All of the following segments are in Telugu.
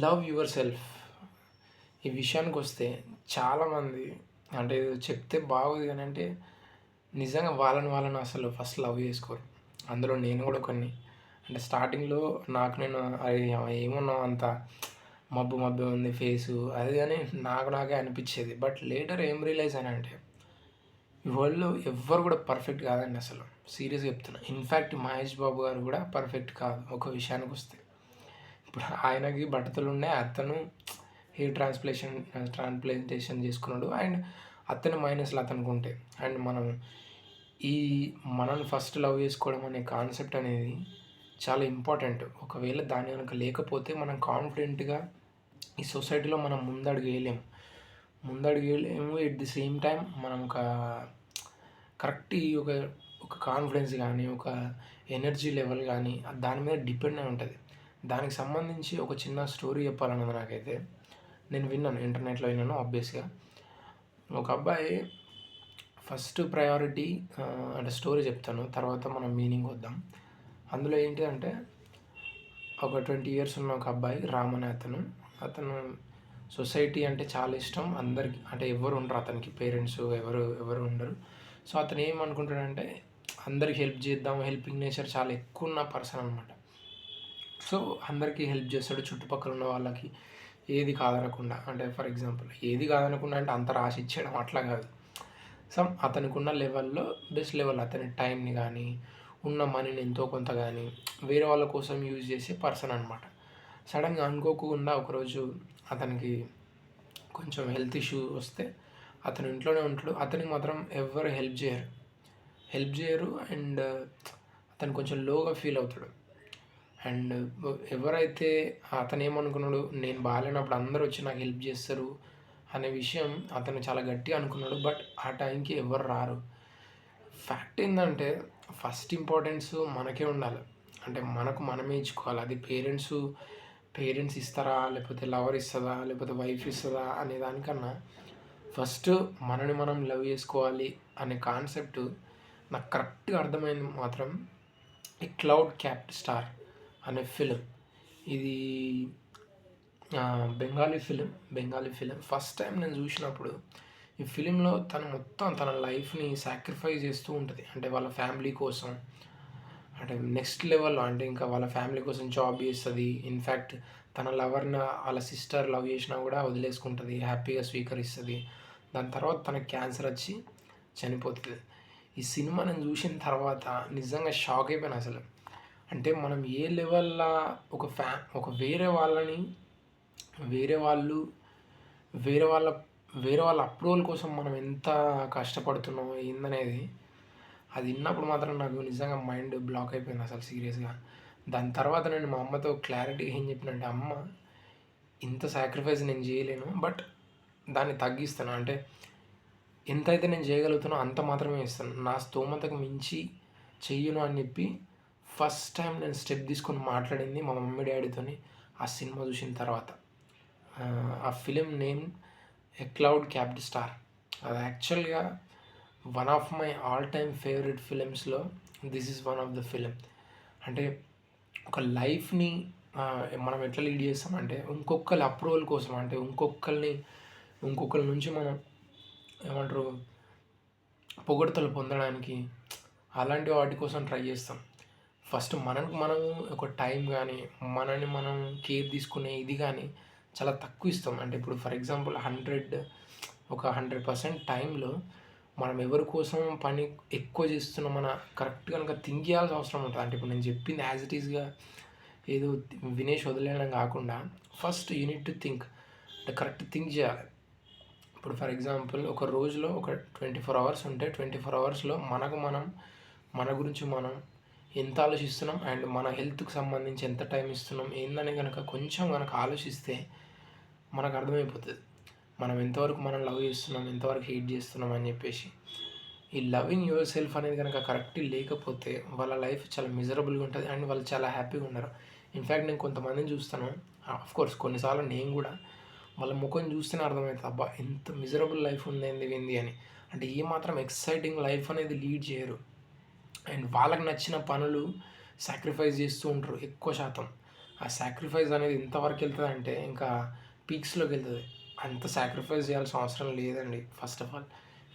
లవ్ యువర్ సెల్ఫ్ ఈ విషయానికి వస్తే చాలామంది అంటే ఏదో చెప్తే బాగోదు కానీ అంటే నిజంగా వాళ్ళని అసలు ఫస్ట్ లవ్ చేసుకోరు. అందులో నేను కూడా కొన్ని అంటే స్టార్టింగ్లో నాకు నేను అరే ఏమున్నావు అంత మబ్బు మబ్బు ఉంది ఫేసు అది కానీ నాకే అనిపించేది. బట్ లేటర్ ఏం రియలైజ్ అయినా ఈ వరల్డ్‌లో ఎవ్వరు కూడా పర్ఫెక్ట్ కాదండి అసలు. సీరియస్‌గా చెప్తున్నా. ఇన్‌ఫాక్ట్ 'మహేష్ బాబు' గారు కూడా పర్ఫెక్ట్ కాదు ఒక విషయానికొస్తే. ఇప్పుడు ఆయనకి బట్టతలుండే అతను హెయిర్ ట్రాన్స్‌ప్లాంటేషన్ చేసుకున్నాడు. అండ్ అతని మైనస్‌లు అతనికుంటాయి. అండ్ ఈ మనల్ని ఫస్ట్ లవ్ చేసుకోవడం అనే కాన్సెప్ట్ అనేది చాలా ఇంపార్టెంట్. ఒకవేళ దాని గనుక లేకపోతే మనం కాన్ఫిడెంట్‌గా ఈ సొసైటీలో మనం ముందడుగేయలేము. ఎట్ ది సేమ్ టైం మనం కరెక్ట్ ఒక కాన్ఫిడెన్స్ కానీ, ఒక ఎనర్జీ లెవెల్ కానీ దాని మీద డిపెండ్ అయి ఉంటుంది. దానికి సంబంధించి ఒక చిన్న స్టోరీ చెప్పాలన్నది నాకైతే. నేను విన్నాను, ఇంటర్నెట్లో విన్నాను ఆబ్వియస్‌గా. ఒక అబ్బాయి ఫస్ట్ ప్రయారిటీ అంటే స్టోరీ చెప్తాను. తర్వాత మనం మీనింగ్ వద్దాం. అందులో ఏంటి అంటే ఒక 20 ఇయర్స్ ఉన్న ఒక అబ్బాయి రామ్ అనే అతను సొసైటీ అంటే చాలా ఇష్టం అందరికి. అంటే ఎవరు ఉండరు అతనికి, పేరెంట్స్ ఎవరు ఉండరు. సో అతను ఏమనుకుంటాడంటే అందరికి హెల్ప్ చేద్దాం, హెల్పింగ్ నేచర్ చాలా ఎక్కువ ఉన్న పర్సన్ అనమాట. సో అందరికీ హెల్ప్ చేస్తాడు చుట్టుపక్కల ఉన్న వాళ్ళకి, ఏది కాదనకుండా. అంటే ఫర్ ఎగ్జాంపుల్ ఏది కాదనకుండా అంటే అంత రాసి ఇచ్చేయడం అట్లా కాదు. అతనికి ఉన్న లెవెల్లో బెస్ట్ లెవెల్ అతని టైంని కానీ, ఉన్న మనీని ఎంతో కొంత కానీ వేరే వాళ్ళ కోసం యూజ్ చేసే పర్సన్ అనమాట. సడన్గా అనుకోకుండా ఒకరోజు అతనికి కొంచెం హెల్త్ ఇష్యూ వస్తే అతను ఇంట్లోనే ఉంటాడు. అతనికి మాత్రం ఎవరు హెల్ప్ చేయరు. అండ్ అతను కొంచెం లోగా ఫీల్ అవుతాడు. అండ్ ఎవరైతే అతను ఏమనుకున్నాడు, నేను బాగాలేనప్పుడు అందరూ వచ్చి నాకు హెల్ప్ చేస్తారు అనే విషయం అతను చాలా గట్టిగా అనుకున్నాడు. బట్ ఆ టైంకి ఎవరు రారు. ఫ్యాక్ట్ ఏంటంటే ఫస్ట్ ఇంపార్టెన్స్ మనకే ఉండాలి. అంటే మనకు మనమే ఇచ్చుకోవాలి. అది పేరెంట్స్ ఇస్తారా, లేకపోతే లవర్ ఇస్తుందా, లేకపోతే వైఫ్ ఇస్తుందా అనే దానికన్నా ఫస్ట్ మనని మనం లవ్ చేసుకోవాలి అనే కాన్సెప్ట్ నాకు కరెక్ట్గా అర్థమైంది మాత్రం ఈ క్లౌడ్ క్యాప్డ్ స్టార్ అనే ఫిలిం. ఇది బెంగాలీ ఫిలిం. ఫస్ట్ టైం నేను చూసినప్పుడు ఈ ఫిలింలో తను మొత్తం తన లైఫ్ని సాక్రిఫైస్ చేస్తూ ఉంటుంది. అంటే వాళ్ళ ఫ్యామిలీ కోసం, అంటే నెక్స్ట్ లెవెల్లో అంటే ఇంకా వాళ్ళ ఫ్యామిలీ కోసం జాబ్ చేస్తుంది. ఇన్ఫ్యాక్ట్ తన లవర్ని వాళ్ళ సిస్టర్ లవ్ చేసినా కూడా వదిలేసుకుంటుంది, హ్యాపీగా స్వీకరిస్తుంది. దాని తర్వాత తనకి క్యాన్సర్ వచ్చి చనిపోతుంది. ఈ సినిమా నేను చూసిన తర్వాత నిజంగా షాక్ అయిపోయాను అసలు. అంటే మనం ఏ లెవెల్లో ఒక వేరే వాళ్ళ అప్రూవల్ కోసం మనం ఎంత కష్టపడుతున్నామో ఏందనేది అది విన్నప్పుడు మాత్రం నాకు నిజంగా మైండ్ బ్లాక్ అయిపోయింది అసలు సీరియస్గా. దాని తర్వాత నేను మా అమ్మతో క్లారిటీ ఏం చెప్పినంటే, అమ్మ ఇంత సాక్రిఫైస్ నేను చేయలేను, బట్ దాన్ని తగ్గిస్తాను. అంటే ఎంతైతే నేను చేయగలుగుతానో అంత మాత్రమే ఇస్తాను, నా స్తోమతకు మించి చెయ్యను అని చెప్పి ఫస్ట్ టైం నేను స్టెప్ తీసుకొని మాట్లాడింది మా మమ్మీ డాడీతోని ఆ సినిమా చూసిన తర్వాత. ఆ film name a cloud capped star. అది యాక్చువల్గా one of my all time favourite ఫిలిమ్స్లో this is one of the film. అంటే ఒక లైఫ్ని మనం ఎట్లా లీడ్ చేస్తామంటే ఇంకొకరి అప్రూవల్ కోసం, అంటే ఇంకొకరి నుంచి మనం ఏమంటారు పొగడ్తలు పొందడానికి అలాంటి వాటి కోసం ట్రై చేస్తాం. ఫస్ట్ మనకు మనం ఒక టైం కానీ, మనని మనం కేర్ తీసుకునే ఇది కానీ చాలా తక్కువ ఇస్తాం. అంటే ఇప్పుడు ఫర్ ఎగ్జాంపుల్ 100% టైంలో మనం ఎవరి కోసం పని ఎక్కువ చేస్తున్నాం మన కరెక్ట్ కనుక థింక్ చేయాల్సిన అవసరం ఉంటుంది. అంటే ఇప్పుడు నేను చెప్పింది యాజ్ ఇట్ ఈస్గా ఏదో వినేష్ వదిలేయడం కాకుండా first you need to think, అంటే కరెక్ట్ థింక్ చేయాలి. ఇప్పుడు ఫర్ ఎగ్జాంపుల్ ఒక రోజులో ఒక 24 అవర్స్ ఉంటే 24 అవర్స్లో మన గురించి మనం ఎంత ఆలోచిస్తున్నాం అండ్ మన హెల్త్కి సంబంధించి ఎంత టైం ఇస్తున్నాం ఏందని కొంచెం ఆలోచిస్తే మనకు అర్థమైపోతుంది మనం ఎంతవరకు మనం లవ్ చేస్తున్నాం, ఎంతవరకు హేట్ చేస్తున్నాం అని చెప్పేసి. ఈ లవింగ్ యువర్ సెల్ఫ్ అనేది కరెక్ట్ లేకపోతే వాళ్ళ లైఫ్ చాలా మిజరబుల్గా ఉంటుంది అండ్ వాళ్ళు చాలా హ్యాపీగా ఉన్నారు. ఇన్ఫ్యాక్ట్ నేను కొంతమందిని చూస్తాను, ఆఫ్కోర్స్ కొన్నిసార్లు నేను కూడా వాళ్ళ ముఖం చూస్తేనే అర్థమవుతుంది, అబ్బా ఎంత మిజరబుల్ లైఫ్ ఉంది అని. అంటే ఏమాత్రం ఎక్సైటింగ్ లైఫ్ అనేది లీడ్ చేయరు అండ్ వాళ్ళకి నచ్చిన పనులు సాక్రిఫైస్ చేస్తూ ఉంటారు ఎక్కువ శాతం. ఆ సాక్రిఫైస్ అనేది ఎంతవరకు వెళ్తుందంటే ఇంకా పీక్స్లోకి వెళ్తుంది. అంత సాక్రిఫైస్ చేయాల్సిన అవసరం లేదండి ఫస్ట్ ఆఫ్ ఆల్.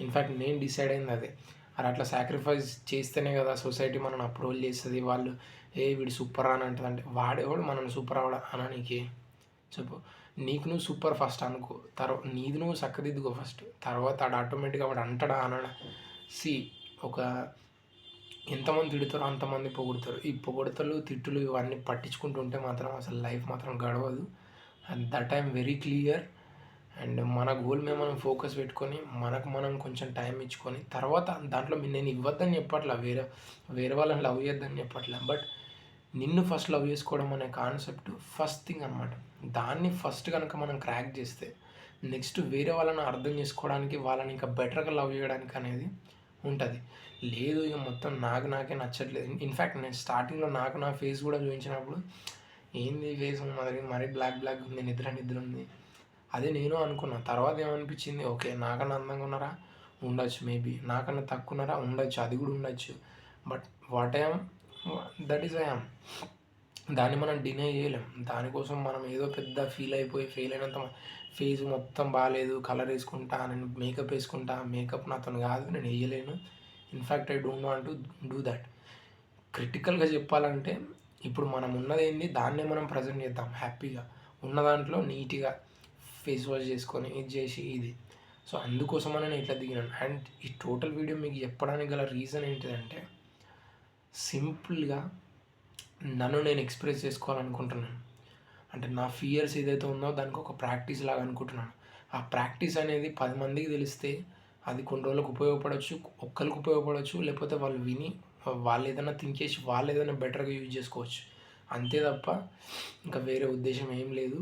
ఇన్ఫ్యాక్ట్ నేను డిసైడ్ అయింది అదే. అది అట్లా సాక్రిఫైస్ చేస్తేనే కదా సొసైటీ మనల్ని అప్రూవల్ చేస్తుంది. వాళ్ళు వీడు సూపర్ అని అంటుంది. అంటే వాడేవాడు మనల్ని సూపర్ అవడా అనా నీకే చెప్పు. నీకు నువ్వు సూపర్ ఫస్ట్ అనుకో, నీది నువ్వు చక్కదిద్దుకో ఫస్ట్, తర్వాత ఆడు ఆటోమేటిక్గా వాడు అంటాడా అనడా. ఒక ఎంతమంది తిడతారో అంతమంది పొగుడతారు. ఈ పొగుడతలు తిట్టులు ఇవన్నీ పట్టించుకుంటూ ఉంటే మాత్రం అసలు లైఫ్ మాత్రం గడవదు. And that I'm very clear. And మన గోల్ మీద మనం ఫోకస్ పెట్టుకొని మనకు మనం కొంచెం టైం ఇచ్చుకొని తర్వాత దాంట్లో నేను ఇవ్వద్దని చెప్పట్లా, వేరే వాళ్ళని లవ్ చేయొద్దని చెప్పట్లా, బట్ నిన్ను ఫస్ట్ లవ్ చేసుకోవడం అనే కాన్సెప్ట్ ఫస్ట్ థింగ్ అనమాట. దాన్ని ఫస్ట్ కనుక మనం క్రాక్ చేస్తే నెక్స్ట్ వేరే వాళ్ళని అర్థం చేసుకోవడానికి, వాళ్ళని ఇంకా బెటర్గా లవ్ చేయడానికి అనేది ఉంటుంది. లేదు ఇక మొత్తం నాకే నచ్చట్లేదు. ఇన్ఫ్యాక్ట్ నేను స్టార్టింగ్లో నా ఫేస్ కూడా చూపించినప్పుడు ఏంది ఫేస్ మరీ బ్లాక్ ఉంది, నిద్ర ఉంది, అదే నేను అనుకున్నాను. తర్వాత ఏమనిపించింది, ఓకే నాకన్నా అందంగా ఉన్నారా ఉండొచ్చు, మేబీ నాకన్నా తక్కువ ఉన్నారా ఉండొచ్చు, అది కూడా ఉండొచ్చు, but what I'm that is I'm. దాన్ని మనం డినై చేయలేం. దానికోసం మనం ఏదో పెద్ద ఫీల్ అయినంత ఫేస్ మొత్తం బాగాలేదు, కలర్ వేసుకుంటా, నేను మేకప్ వేసుకుంటా, మేకప్ నాతో కాదు, నేను వేయలేను. In fact I don't want to do that. క్రిటికల్గా చెప్పాలంటే ఇప్పుడు మనం ఉన్నది ఏంది దాన్నే మనం ప్రజెంట్ చేద్దాం హ్యాపీగా, ఉన్న దాంట్లో నీట్గా ఫేస్ వాష్ చేసుకొని ఇది చేసి ఇది. సో అందుకోసమనే నేను ఇట్లా దిగినాను. అండ్ ఈ టోటల్ వీడియో మీకు చెప్పడానికి గల రీజన్ ఏంటిదంటే సింపుల్గా నన్ను నేను ఎక్స్ప్రెస్ చేసుకోవాలనుకుంటున్నాను. అంటే నా ఫియర్స్ ఏదైతే ఉందో దానికి ఒక ప్రాక్టీస్ లాగా అనుకుంటున్నాను. ఆ ప్రాక్టీస్ అనేది 10 మందికి తెలిస్తే అది కొన్ని రోజులకు ఉపయోగపడవచ్చు, ఒక్కరికి ఉపయోగపడవచ్చు, లేకపోతే వాళ్ళు విని వాళ్ళు ఏదైనా థింక్ చేసి వాళ్ళు ఏదైనా బెటర్గా యూజ్ చేసుకోవచ్చు. అంతే తప్ప ఇంకా వేరే ఉద్దేశం ఏం లేదు.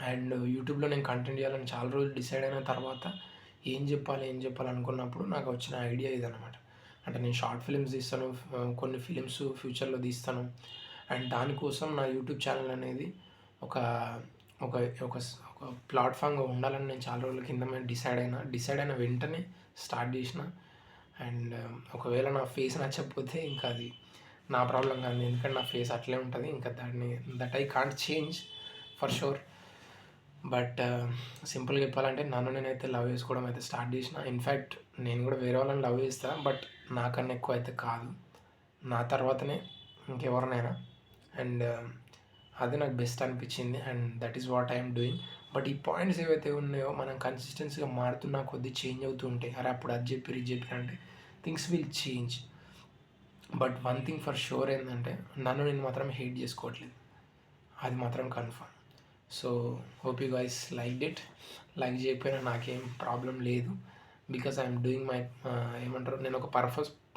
అండ్ యూట్యూబ్లో నేను కంటెంట్ చేయాలని చాలా రోజులు డిసైడ్ అయిన తర్వాత ఏం చెప్పాలి అనుకున్నప్పుడు నాకు వచ్చిన ఐడియా ఇదనమాట. అంటే నేను షార్ట్ ఫిలిమ్స్ తీస్తాను, కొన్ని ఫిలిమ్స్ ఫ్యూచర్లో తీస్తాను. అండ్ దానికోసం నా యూట్యూబ్ ఛానల్ అనేది ఒక ఒక ఒక ఒక ప్లాట్ఫామ్గా ఉండాలని నేను చాలా రోజుల కింద డిసైడ్ అయిన వెంటనే స్టార్ట్ చేసిన. అండ్ ఒకవేళ నా ఫేస్ నచ్చకపోతే ఇంకా అది నా ప్రాబ్లం కాదు, ఎందుకంటే నా ఫేస్ అట్లే ఉంటుంది. ఇంకా that I can't change for sure. But సింపుల్గా చెప్పాలంటే నన్ను నేనైతే లవ్ చేసుకోవడం అయితే స్టార్ట్ చేసిన. ఇన్ఫ్యాక్ట్ నేను కూడా వేరే వాళ్ళని లవ్ చేస్తాను, బట్ నాకన్నా ఎక్కువ అయితే కాదు, నా తర్వాతనే ఇంకెవరినైనా. అండ్ అది నాకు బెస్ట్ అనిపించింది. And that is what I'm doing. But ఈ పాయింట్స్ ఏవైతే ఉన్నాయో మనం కన్సిస్టెన్సీగా మారుతున్నా కొద్దీ చేంజ్ అవుతూ ఉంటాయి. అరే అప్పుడు అది చెప్పి అంటే things will change. But one thing for sure ఏంటంటే నన్ను నేను మాత్రం హేట్ చేసుకోవట్లేదు, అది మాత్రం confirm. So hope you guys like it. Like చేయకపోయినా నాకేం ప్రాబ్లం లేదు, బికాస్ ఐఎమ్ డూయింగ్ మై ఏమంటారు, నేను ఒక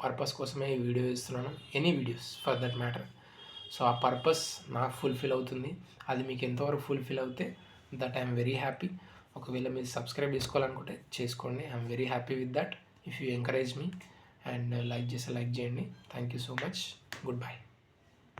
పర్పస్ కోసమే ఈ వీడియో ఇస్తున్నాను, any videos for that matter. So ఆ పర్పస్ నాకు ఫుల్ఫిల్ అవుతుంది. అది మీకు ఎంతవరకు ఫుల్ఫిల్ అవుతే దట్ ఐఎమ్ వెరీ హ్యాపీ. ఒకవేళ మీరు సబ్స్క్రైబ్ చేసుకోవాలనుకుంటే చేసుకోండి, I'm very happy with that if you encourage me. And like చేయండి. Thank you so much. Good bye.